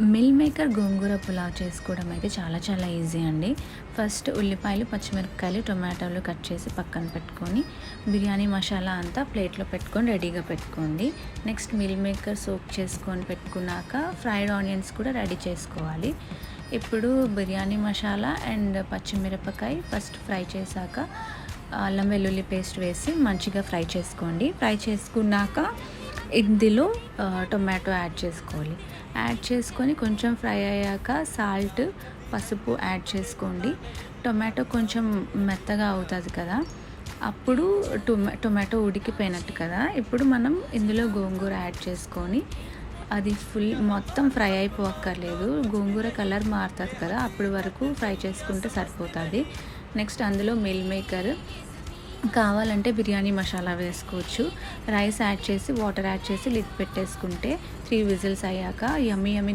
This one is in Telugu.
మిల్ మేకర్ గోంగూర పులావ్ చేసుకోవడం అయితే చాలా చాలా ఈజీ అండి. ఫస్ట్ ఉల్లిపాయలు, పచ్చిమిరపకాయలు, టొమాటోలు కట్ చేసి పక్కన పెట్టుకొని, బిర్యానీ మసాలా అంతా ప్లేట్లో పెట్టుకొని రెడీగా పెట్టుకోండి. నెక్స్ట్ మిల్ మేకర్ సోక్ చేసుకొని పెట్టుకున్నాక ఫ్రైడ్ ఆనియన్స్ కూడా రెడీ చేసుకోవాలి. ఇప్పుడు బిర్యానీ మసాలా అండ్ పచ్చిమిరపకాయ ఫస్ట్ ఫ్రై చేశాక అల్లం వెల్లుల్లి పేస్ట్ వేసి మంచిగా ఫ్రై చేసుకోండి. ఫ్రై చేసుకున్నాక ఇందులో టొమాటో యాడ్ చేసుకోవాలి. యాడ్ చేసుకొని కొంచెం ఫ్రై అయ్యాక సాల్ట్, పసుపు యాడ్ చేసుకోండి. టొమాటో కొంచెం మెత్తగా అవుతుంది కదా, అప్పుడు టొమాటో ఉడికిపోయినట్టు కదా. ఇప్పుడు మనం ఇందులో గోంగూర యాడ్ చేసుకొని అది ఫుల్ మొత్తం ఫ్రై అయిపోక్కర్లేదు, గోంగూర కలర్ మారుతుంది కదా, అప్పటి వరకు ఫ్రై చేసుకుంటే సరిపోతుంది. నెక్స్ట్ అందులో మిల్ మేకర్, కావాలంటే బిర్యానీ మసాలా వేసుకోవచ్చు. రైస్ యాడ్ చేసి వాటర్ యాడ్ చేసి లిడ్ పెట్టేసుకుంటే 3 విజిల్స్ అయ్యాక యమ్మీ యమ్మీ